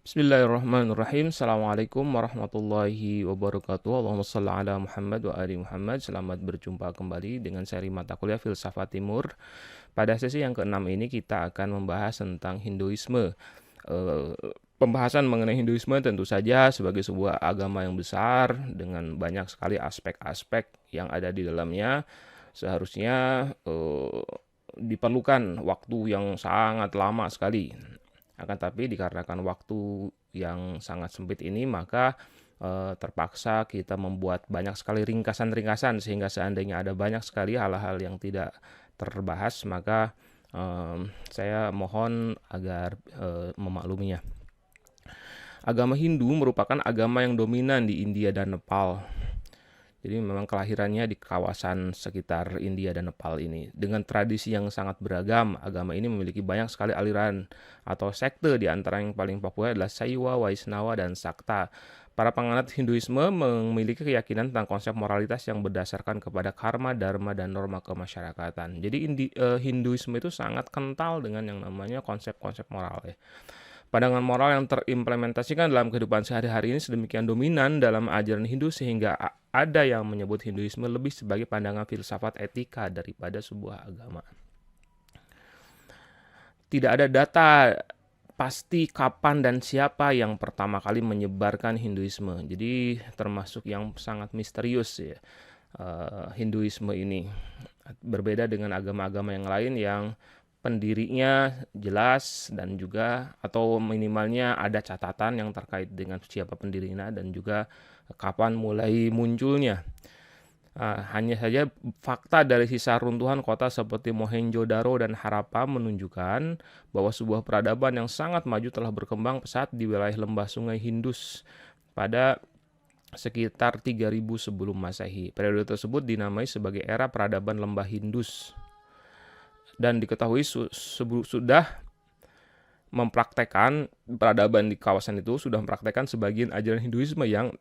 Bismillahirrahmanirrahim. Assalamualaikum warahmatullahi wabarakatuh. Allahumma shalli ala Muhammad wa ali Muhammad. Selamat berjumpa kembali dengan seri mata kuliah Filsafat Timur. Pada sesi yang keenam ini kita akan membahas tentang Hinduisme. Eh, Pembahasan mengenai Hinduisme tentu saja sebagai sebuah agama yang besar dengan banyak sekali aspek-aspek yang ada di dalamnya. Seharusnya diperlukan waktu yang sangat lama sekali. Akan tapi dikarenakan waktu yang sangat sempit ini, maka terpaksa kita membuat banyak sekali ringkasan-ringkasan sehingga seandainya ada banyak sekali hal-hal yang tidak terbahas, maka saya mohon agar memakluminya. Agama Hindu merupakan agama yang dominan di India dan Nepal. Jadi memang kelahirannya di kawasan sekitar India dan Nepal ini. Dengan tradisi yang sangat beragam, agama ini memiliki banyak sekali aliran atau sekte, di antara yang paling populer adalah Saiwa, Vaishnava, dan Sakta. Para penganut Hinduisme memiliki keyakinan tentang konsep moralitas yang berdasarkan kepada karma, dharma, dan norma kemasyarakatan. Jadi Hinduisme itu sangat kental dengan yang namanya konsep-konsep moral ya. Pandangan moral yang terimplementasikan dalam kehidupan sehari-hari ini sedemikian dominan dalam ajaran Hindu sehingga ada yang menyebut Hinduisme lebih sebagai pandangan filsafat etika daripada sebuah agama. Tidak ada data pasti kapan dan siapa yang pertama kali menyebarkan Hinduisme. Jadi termasuk yang sangat misterius ya, Hinduisme ini. Berbeda dengan agama-agama yang lain yang pendirinya jelas dan juga atau minimalnya ada catatan yang terkait dengan siapa pendirinya dan juga kapan mulai munculnya. Hanya saja fakta dari sisa runtuhan kota seperti Mohenjo-daro dan Harappa menunjukkan bahwa sebuah peradaban yang sangat maju telah berkembang pesat di wilayah lembah sungai Indus pada sekitar 3000 sebelum Masehi. Periode tersebut dinamai sebagai era peradaban lembah Indus dan diketahui sudah mempraktekkan peradaban di kawasan itu sudah mempraktekkan sebagian ajaran Hinduisme yang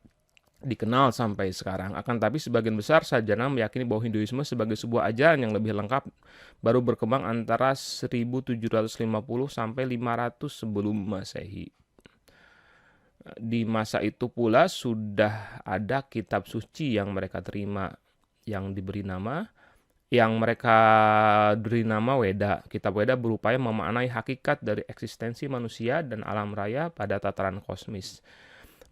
dikenal sampai sekarang. Akan tapi sebagian besar sarjana meyakini bahwa Hinduisme sebagai sebuah ajaran yang lebih lengkap baru berkembang antara 1750 sampai 500 sebelum Masehi. Di masa itu pula sudah ada kitab suci yang mereka terima yang mereka beri nama Weda. Kitab Weda berupaya memaknai hakikat dari eksistensi manusia dan alam raya pada tataran kosmis,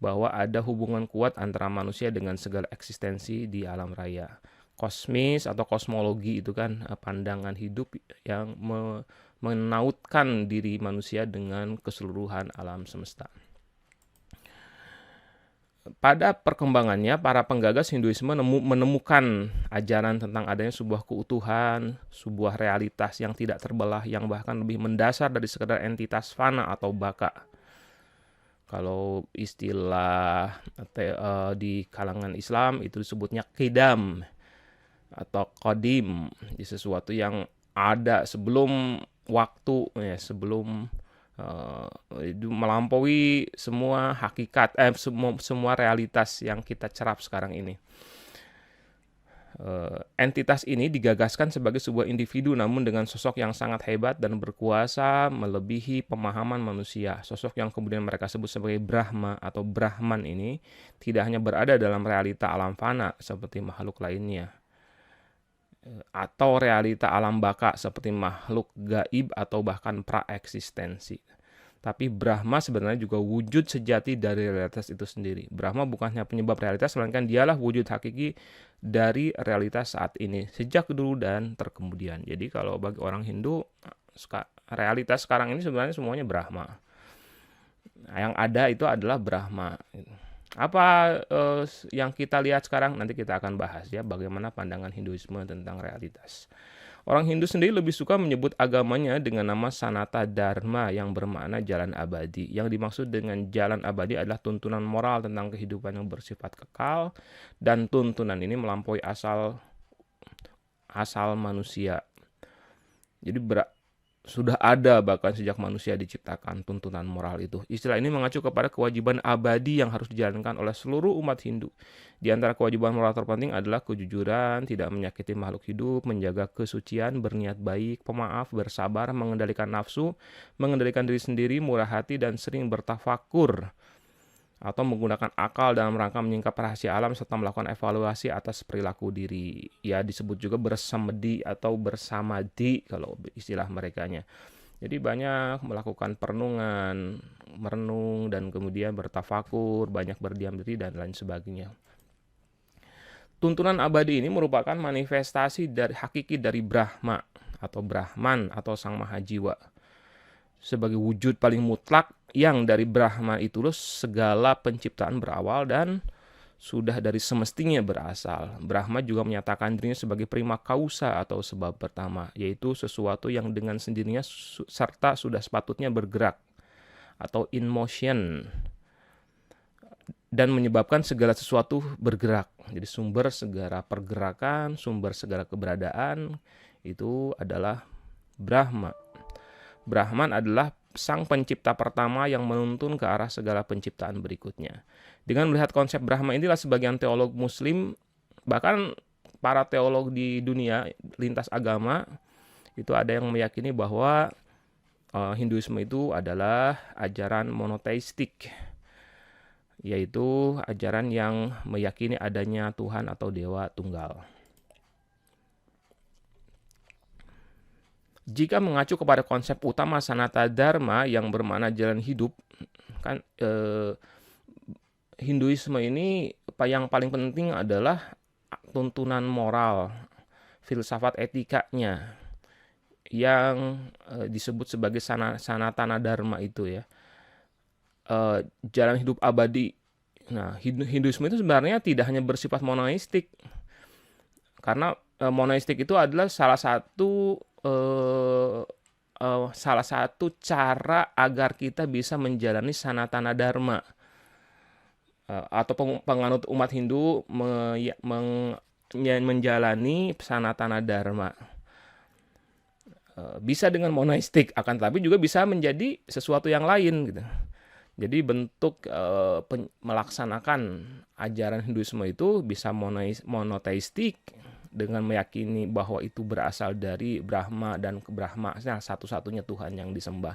bahwa ada hubungan kuat antara manusia dengan segala eksistensi di alam raya. Kosmis atau kosmologi itu kan pandangan hidup yang menautkan diri manusia dengan keseluruhan alam semesta. Pada perkembangannya, para penggagas Hinduisme menemukan ajaran tentang adanya sebuah keutuhan, sebuah realitas yang tidak terbelah, yang bahkan lebih mendasar dari sekedar entitas fana atau baka. Kalau istilah di kalangan Islam itu disebutnya qidam atau qadim, di sesuatu yang ada sebelum waktu ya, sebelum itu melampaui semua hakikat semua realitas yang kita cerap sekarang ini. Entitas ini digagaskan sebagai sebuah individu namun dengan sosok yang sangat hebat dan berkuasa melebihi pemahaman manusia. Sosok yang kemudian mereka sebut sebagai Brahma atau Brahman ini tidak hanya berada dalam realita alam fana seperti makhluk lainnya, atau realita alam baka seperti makhluk gaib atau bahkan praeksistensi. Tapi Brahma sebenarnya juga wujud sejati dari realitas itu sendiri. Brahma bukan hanya penyebab realitas, melainkan dialah wujud hakiki dari realitas saat ini, sejak dulu dan terkemudian. Jadi kalau bagi orang Hindu, realitas sekarang ini sebenarnya semuanya Brahma. Yang ada itu adalah Brahma. Apa yang kita lihat sekarang, nanti kita akan bahas ya, bagaimana pandangan Hinduisme tentang realitas. Orang Hindu sendiri lebih suka menyebut agamanya dengan nama Sanata Dharma yang bermakna jalan abadi. Yang dimaksud dengan jalan abadi adalah tuntunan moral tentang kehidupan yang bersifat kekal, dan tuntunan ini melampaui asal manusia. Jadi sudah ada bahkan sejak manusia diciptakan tuntunan moral itu. Istilah ini mengacu kepada kewajiban abadi yang harus dijalankan oleh seluruh umat Hindu. Di antara kewajiban moral terpenting adalah kejujuran, tidak menyakiti makhluk hidup, menjaga kesucian, berniat baik, pemaaf, bersabar, mengendalikan nafsu, mengendalikan diri sendiri, murah hati, dan sering bertafakur atau menggunakan akal dalam rangka menyingkap rahasia alam serta melakukan evaluasi atas perilaku diri. Ya, disebut juga bersamedi atau bersamadi kalau istilah merekanya. Jadi banyak melakukan perenungan, merenung, dan kemudian bertafakur, banyak berdiam diri, dan lain sebagainya. Tuntunan abadi ini merupakan manifestasi dari hakiki dari Brahma atau Brahman atau Sang Maha Jiwa. Sebagai wujud paling mutlak yang dari Brahma itu segala penciptaan berawal dan sudah dari semestinya berasal. Brahma juga menyatakan dirinya sebagai prima causa atau sebab pertama, yaitu sesuatu yang dengan sendirinya serta sudah sepatutnya bergerak atau in motion dan menyebabkan segala sesuatu bergerak. Jadi sumber segala pergerakan, sumber segala keberadaan itu adalah Brahma. Brahman adalah sang pencipta pertama yang menuntun ke arah segala penciptaan berikutnya. Dengan melihat konsep Brahma inilah sebagian teolog muslim, bahkan para teolog di dunia lintas agama, itu ada yang meyakini bahwa Hinduisme itu adalah ajaran monoteistik, yaitu ajaran yang meyakini adanya Tuhan atau Dewa Tunggal. Jika mengacu kepada konsep utama Sanata Dharma yang bermakna jalan hidup, kan Hinduisme ini yang paling penting adalah tuntunan moral, filsafat etikanya yang disebut sebagai Sanatana Dharma itu ya. Jalan hidup abadi. Nah, Hinduisme itu sebenarnya tidak hanya bersifat monoistik, karena monoistik itu adalah salah satu cara agar kita bisa menjalani Sanatana Dharma, atau penganut umat Hindu menjalani Sanatana Dharma. Bisa dengan monoistik, akan tetapi juga bisa menjadi sesuatu yang lain gitu. Jadi bentuk melaksanakan ajaran Hinduisme itu bisa monoteistik dengan meyakini bahwa itu berasal dari Brahma dan Brahma satu-satunya Tuhan yang disembah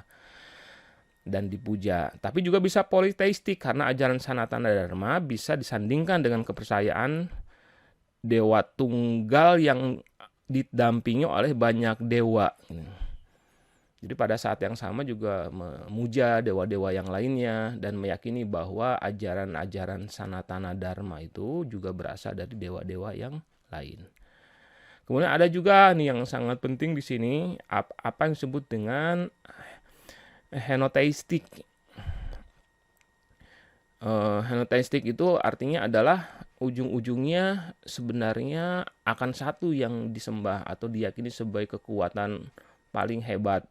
dan dipuja. Tapi juga bisa politeistik karena ajaran Sanatana Dharma bisa disandingkan dengan kepercayaan Dewa Tunggal yang didampingi oleh banyak dewa. Jadi pada saat yang sama juga memuja dewa-dewa yang lainnya dan meyakini bahwa ajaran-ajaran Sanatana Dharma itu juga berasal dari dewa-dewa yang lain. Kemudian ada juga nih yang sangat penting di sini, apa yang disebut dengan henoteistik. Henoteistik itu artinya adalah ujung-ujungnya sebenarnya akan satu yang disembah atau diyakini sebagai kekuatan paling hebat.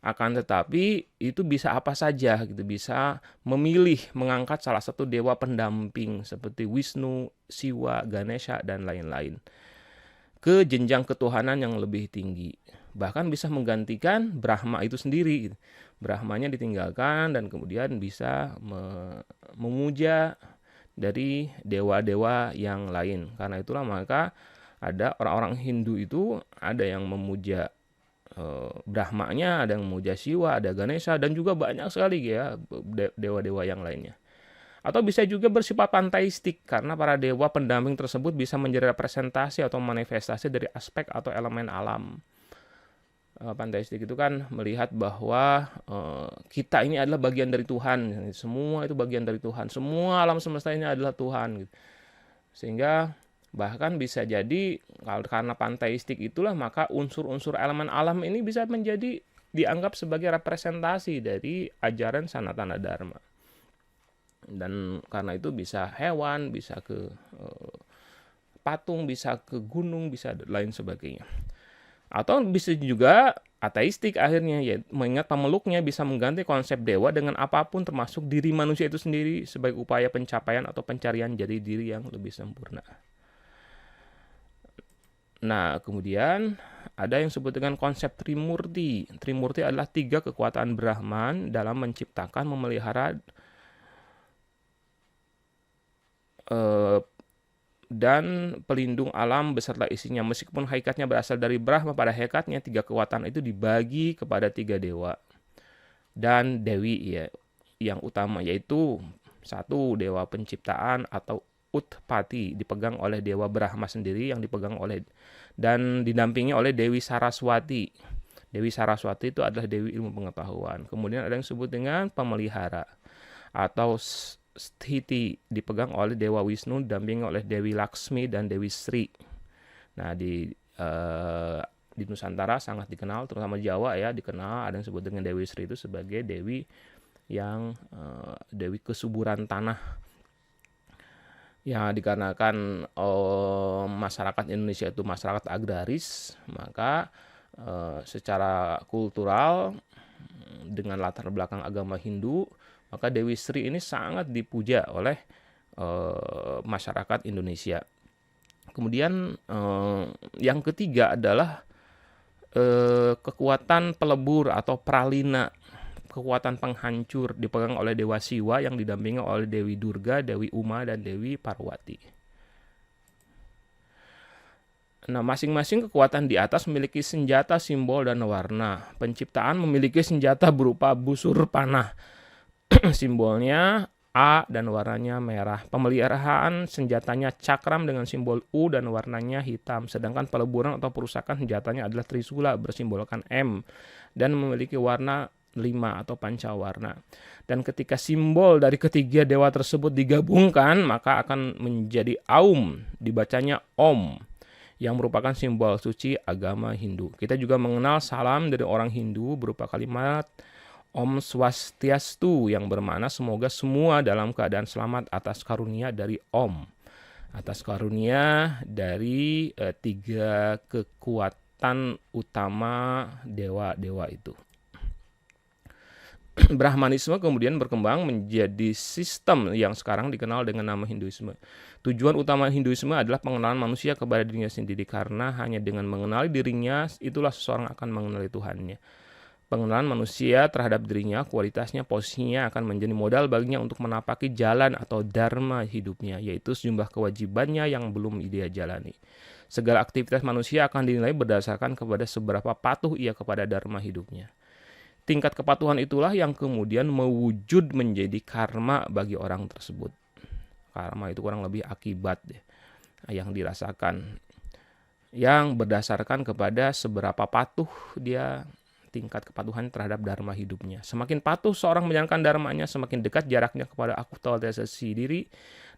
Akan tetapi itu bisa apa saja gitu, bisa memilih mengangkat salah satu dewa pendamping seperti Wisnu, Siwa, Ganesha dan lain-lain ke jenjang ketuhanan yang lebih tinggi. Bahkan bisa menggantikan Brahma itu sendiri. Brahmanya ditinggalkan dan kemudian bisa memuja dari dewa-dewa yang lain. Karena itulah maka ada orang-orang Hindu itu ada yang memuja Brahmanya, ada yang memuja Siwa, ada Ganesha, dan juga banyak sekali ya dewa-dewa yang lainnya. Atau bisa juga bersifat panteistik karena para dewa pendamping tersebut bisa menjadi representasi atau manifestasi dari aspek atau elemen alam. Panteistik itu kan melihat bahwa kita ini adalah bagian dari Tuhan, semua itu bagian dari Tuhan, semua alam semesta ini adalah Tuhan. Sehingga bahkan bisa jadi karena panteistik itulah maka unsur-unsur elemen alam ini bisa menjadi dianggap sebagai representasi dari ajaran Sanatana Dharma. Dan karena itu bisa hewan, bisa ke patung, bisa ke gunung, bisa lain sebagainya. Atau bisa juga ateistik akhirnya, ya mengingat pemeluknya bisa mengganti konsep dewa dengan apapun termasuk diri manusia itu sendiri sebagai upaya pencapaian atau pencarian jati diri yang lebih sempurna. Nah, kemudian ada yang disebut dengan konsep Trimurti. Trimurti adalah 3 kekuatan Brahman dalam menciptakan, memelihara, dan pelindung alam beserta isinya. Meskipun hakikatnya berasal dari Brahma, pada hakikatnya 3 kekuatan itu dibagi kepada 3 dewa dan dewi ya, yang utama yaitu 1 dewa penciptaan atau Utpati dipegang oleh dewa Brahma sendiri, yang dipegang oleh dan didampingi oleh Dewi Saraswati. Dewi Saraswati itu adalah dewi ilmu pengetahuan. Kemudian ada yang disebut dengan pemelihara atau Sthiti dipegang oleh Dewa Wisnu, didampingi oleh Dewi Laksmi dan Dewi Sri. Nah, di Nusantara sangat dikenal, terutama Jawa ya, dikenal ada yang disebut dengan Dewi Sri itu sebagai dewi yang dewi kesuburan tanah. Ya, dikarenakan masyarakat Indonesia itu masyarakat agraris, maka secara kultural dengan latar belakang agama Hindu, maka Dewi Sri ini sangat dipuja oleh masyarakat Indonesia. Kemudian yang ketiga adalah kekuatan pelebur atau pralina, kekuatan penghancur dipegang oleh Dewa Siwa yang didampingi oleh Dewi Durga, Dewi Uma, dan Dewi Parwati. Nah, masing-masing kekuatan di atas memiliki senjata, simbol, dan warna. Penciptaan memiliki senjata berupa busur panah. Simbolnya A dan warnanya merah. Pemeliharaan senjatanya cakram dengan simbol U dan warnanya hitam. Sedangkan peleburan atau perusakan senjatanya adalah trisula bersimbolkan M dan memiliki warna 5 atau pancawarna. Dan ketika simbol dari ketiga dewa tersebut digabungkan, maka akan menjadi Aum, dibacanya Om, yang merupakan simbol suci agama Hindu. Kita juga mengenal salam dari orang Hindu berupa kalimat Om Swastiastu yang bermakna semoga semua dalam keadaan selamat atas karunia dari Om. Atas karunia dari 3 kekuatan utama dewa-dewa itu. Brahmanisme kemudian berkembang menjadi sistem yang sekarang dikenal dengan nama Hinduisme. Tujuan utama Hinduisme adalah pengenalan manusia kepada dirinya sendiri, karena hanya dengan mengenali dirinya itulah seseorang akan mengenali Tuhannya. Pengenalan manusia terhadap dirinya, kualitasnya, posisinya akan menjadi modal baginya untuk menapaki jalan atau dharma hidupnya, yaitu sejumlah kewajibannya yang belum dia jalani. Segala aktivitas manusia akan dinilai berdasarkan kepada seberapa patuh ia kepada dharma hidupnya. Tingkat kepatuhan itulah yang kemudian mewujud menjadi karma bagi orang tersebut. Karma itu kurang lebih akibat yang dirasakan, yang berdasarkan kepada seberapa patuh dia, tingkat kepatuhan terhadap dharma hidupnya. Semakin patuh seorang menjalankan dharmanya, semakin dekat jaraknya kepada aktualisasi diri,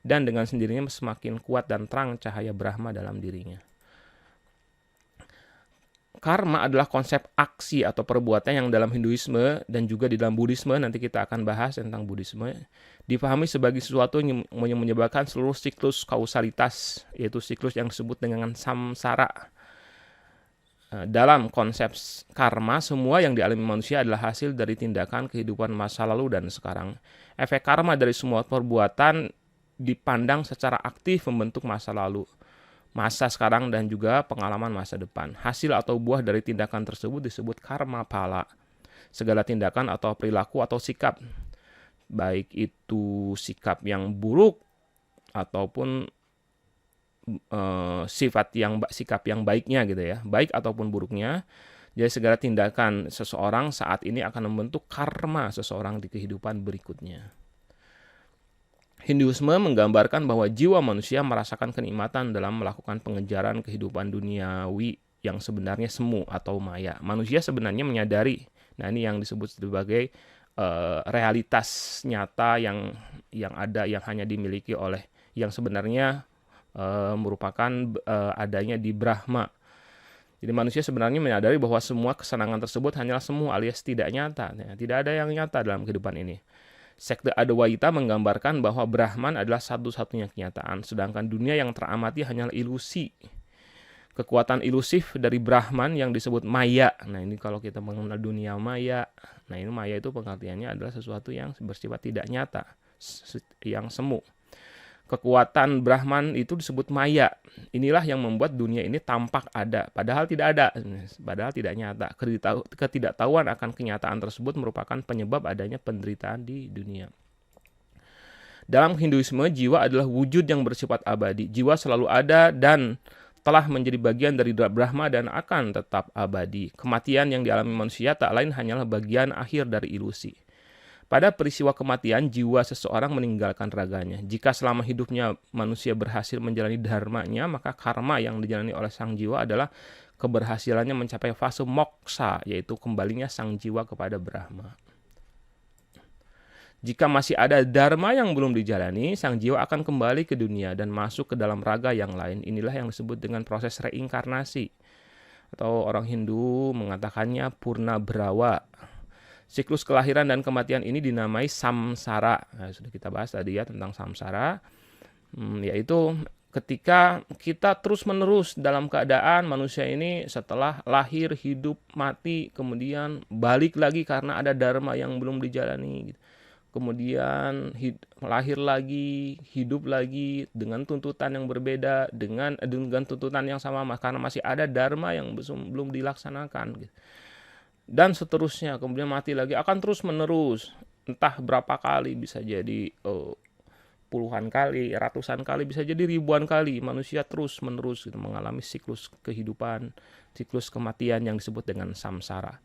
dan dengan sendirinya semakin kuat dan terang cahaya Brahma dalam dirinya. Karma adalah konsep aksi atau perbuatan yang dalam Hinduisme dan juga di dalam Buddhisme, nanti kita akan bahas tentang Buddhisme, dipahami sebagai sesuatu yang menyebabkan seluruh siklus kausalitas, yaitu siklus yang disebut dengan samsara. Dalam konsep karma, semua yang dialami manusia adalah hasil dari tindakan kehidupan masa lalu dan sekarang. Efek karma dari semua perbuatan dipandang secara aktif membentuk masa lalu, masa sekarang, dan juga pengalaman masa depan. Hasil atau buah dari tindakan tersebut disebut karma pala. Segala tindakan atau perilaku atau sikap, baik itu sikap yang buruk ataupun sikap yang baiknya gitu ya, baik ataupun buruknya. Jadi segala tindakan seseorang saat ini akan membentuk karma seseorang di kehidupan berikutnya. Hinduisme menggambarkan bahwa jiwa manusia merasakan kenikmatan dalam melakukan pengejaran kehidupan duniawi yang sebenarnya semu atau maya. Manusia sebenarnya menyadari, nah ini yang disebut sebagai realitas nyata yang ada, yang hanya dimiliki oleh, yang sebenarnya merupakan adanya di Brahma. Jadi manusia sebenarnya menyadari bahwa semua kesenangan tersebut hanyalah semu alias tidak nyata. Nah, tidak ada yang nyata dalam kehidupan ini. Sekte Adwaita menggambarkan bahwa Brahman adalah satu-satunya kenyataan, sedangkan dunia yang teramati hanyalah ilusi. Kekuatan ilusif dari Brahman yang disebut maya. Nah, ini kalau kita mengenal dunia maya, nah ini maya itu pengertiannya adalah sesuatu yang bersifat tidak nyata, yang semu. Kekuatan Brahman itu disebut maya. Inilah yang membuat dunia ini tampak ada, padahal tidak ada, padahal tidak nyata. Ketidaktahuan akan kenyataan tersebut merupakan penyebab adanya penderitaan di dunia. Dalam Hinduisme, jiwa adalah wujud yang bersifat abadi. Jiwa selalu ada dan telah menjadi bagian dari Brahma dan akan tetap abadi. Kematian yang dialami manusia tak lain hanyalah bagian akhir dari ilusi. Pada peristiwa kematian, jiwa seseorang meninggalkan raganya. Jika selama hidupnya manusia berhasil menjalani dharmanya, maka karma yang dijalani oleh sang jiwa adalah keberhasilannya mencapai fase moksa, yaitu kembalinya sang jiwa kepada Brahma. Jika masih ada dharma yang belum dijalani, sang jiwa akan kembali ke dunia dan masuk ke dalam raga yang lain. Inilah yang disebut dengan proses reinkarnasi. Atau orang Hindu mengatakannya purna brawa. Siklus kelahiran dan kematian ini dinamai samsara. Nah, sudah kita bahas tadi ya tentang samsara. Yaitu ketika kita terus-menerus dalam keadaan manusia ini setelah lahir, hidup, mati, kemudian balik lagi karena ada dharma yang belum dijalani. Kemudian lahir lagi, hidup lagi dengan tuntutan yang berbeda, dengan tuntutan yang sama karena masih ada dharma yang belum dilaksanakan. Dan seterusnya, kemudian mati lagi, akan terus menerus, entah berapa kali, bisa jadi puluhan kali, ratusan kali, bisa jadi ribuan kali. Manusia terus menerus mengalami siklus kehidupan, siklus kematian yang disebut dengan samsara.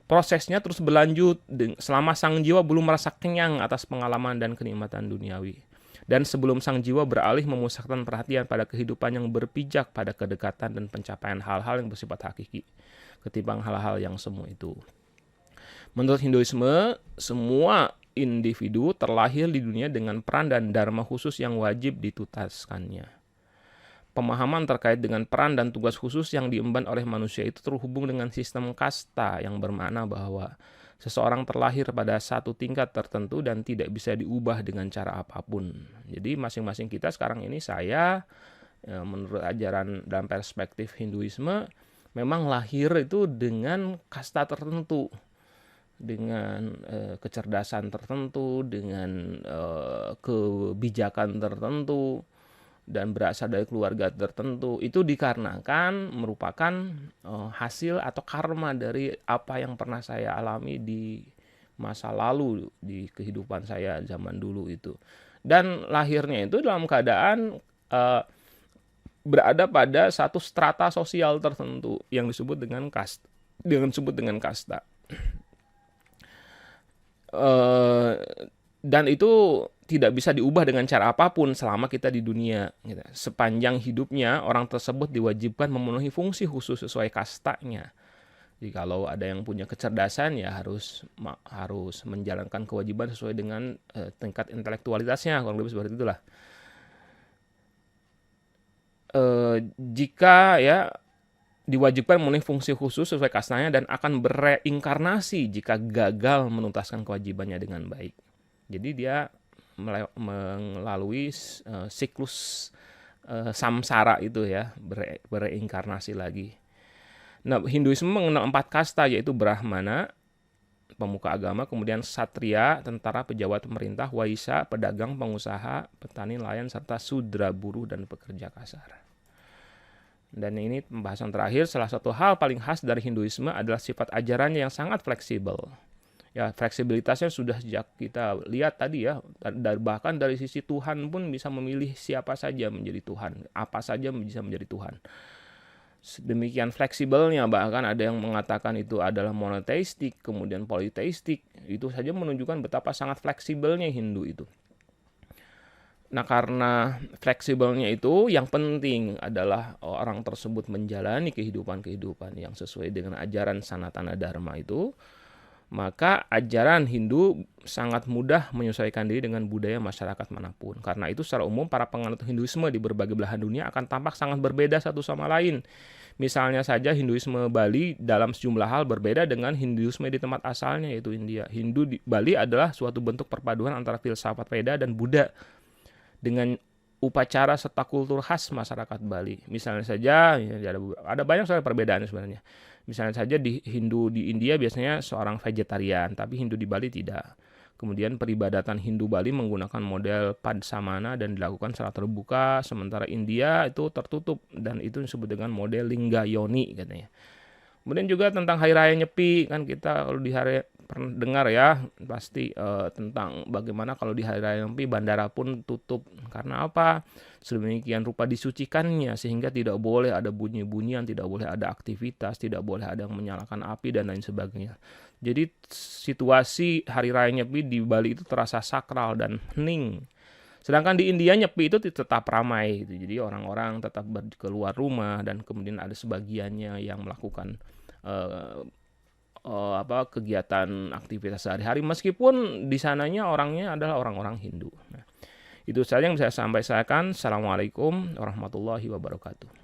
Prosesnya terus berlanjut selama sang jiwa belum merasa kenyang atas pengalaman dan kenikmatan duniawi. Dan sebelum sang jiwa beralih memusatkan perhatian pada kehidupan yang berpijak pada kedekatan dan pencapaian hal-hal yang bersifat hakiki, ketimbang hal-hal yang semu itu. Menurut Hinduisme, semua individu terlahir di dunia dengan peran dan dharma khusus yang wajib ditutaskannya. Pemahaman terkait dengan peran dan tugas khusus yang diemban oleh manusia itu terhubung dengan sistem kasta yang bermakna bahwa seseorang terlahir pada satu tingkat tertentu dan tidak bisa diubah dengan cara apapun. Jadi masing-masing kita sekarang ini menurut ajaran dalam perspektif Hinduisme, memang lahir itu dengan kasta tertentu, dengan kecerdasan tertentu, dengan kebijakan tertentu, dan berasal dari keluarga tertentu. Itu dikarenakan merupakan hasil atau karma dari apa yang pernah saya alami di masa lalu, di kehidupan saya zaman dulu itu. Dan lahirnya itu dalam keadaan berada pada satu strata sosial tertentu yang disebut dengan kasta. Dan itu tidak bisa diubah dengan cara apapun selama kita di dunia. Sepanjang hidupnya, orang tersebut diwajibkan memenuhi fungsi khusus sesuai kastanya. Jadi kalau ada yang punya kecerdasan, ya harus menjalankan kewajiban sesuai dengan tingkat intelektualitasnya, kurang lebih seperti itulah. Jika ya diwajibkan memenuhi fungsi khusus sesuai kastanya dan akan bereinkarnasi jika gagal menuntaskan kewajibannya dengan baik. Jadi dia melalui siklus samsara itu ya, bereinkarnasi lagi. Nah, Hinduisme mengenal 4 kasta, yaitu Brahmana, pemuka agama, kemudian Satria, tentara, pejabat pemerintah, Waisya, pedagang, pengusaha, petani, nelayan, serta Sudra, buruh dan pekerja kasar. Dan ini pembahasan terakhir, salah satu hal paling khas dari Hinduisme adalah sifat ajarannya yang sangat fleksibel. Ya, fleksibilitasnya sudah sejak kita lihat tadi ya, bahkan dari sisi Tuhan pun bisa memilih siapa saja menjadi Tuhan, apa saja bisa menjadi Tuhan. Demikian fleksibelnya, bahkan ada yang mengatakan itu adalah monoteistik, kemudian politeistik. Itu saja menunjukkan betapa sangat fleksibelnya Hindu itu. Nah, karena fleksibelnya itu, yang penting adalah orang tersebut menjalani kehidupan yang sesuai dengan ajaran Sanatana Dharma itu, maka ajaran Hindu sangat mudah menyesuaikan diri dengan budaya masyarakat manapun. Karena itu secara umum para penganut Hinduisme di berbagai belahan dunia akan tampak sangat berbeda satu sama lain. Misalnya saja Hinduisme Bali dalam sejumlah hal berbeda dengan Hinduisme di tempat asalnya, yaitu India. Hindu di Bali adalah suatu bentuk perpaduan antara filsafat Veda dan Buddha dengan upacara serta kultur khas masyarakat Bali. Misalnya saja, ya, ada banyak soal perbedaan sebenarnya. Misalnya saja di Hindu di India biasanya seorang vegetarian, tapi Hindu di Bali tidak. Kemudian peribadatan Hindu Bali menggunakan model Padsamana dan dilakukan secara terbuka, sementara India itu tertutup dan itu disebut dengan model Lingga Yoni katanya. Kemudian juga tentang Hari Raya Nyepi, kan kita kalau di hari pernah dengar ya pasti tentang bagaimana kalau di Hari Raya Nyepi bandara pun tutup. Karena apa? Sedemikian rupa disucikannya sehingga tidak boleh ada bunyi-bunyian, tidak boleh ada aktivitas, tidak boleh ada yang menyalakan api dan lain sebagainya. Jadi situasi Hari Raya Nyepi di Bali itu terasa sakral dan hening. Sedangkan di India Nyepi itu tetap ramai gitu. Jadi orang-orang tetap keluar rumah dan kemudian ada sebagiannya yang melakukan eh, kegiatan aktivitas sehari-hari meskipun di sananya orangnya adalah orang-orang Hindu. Nah, itu saja yang bisa saya sampaikan. Assalamualaikum warahmatullahi wabarakatuh.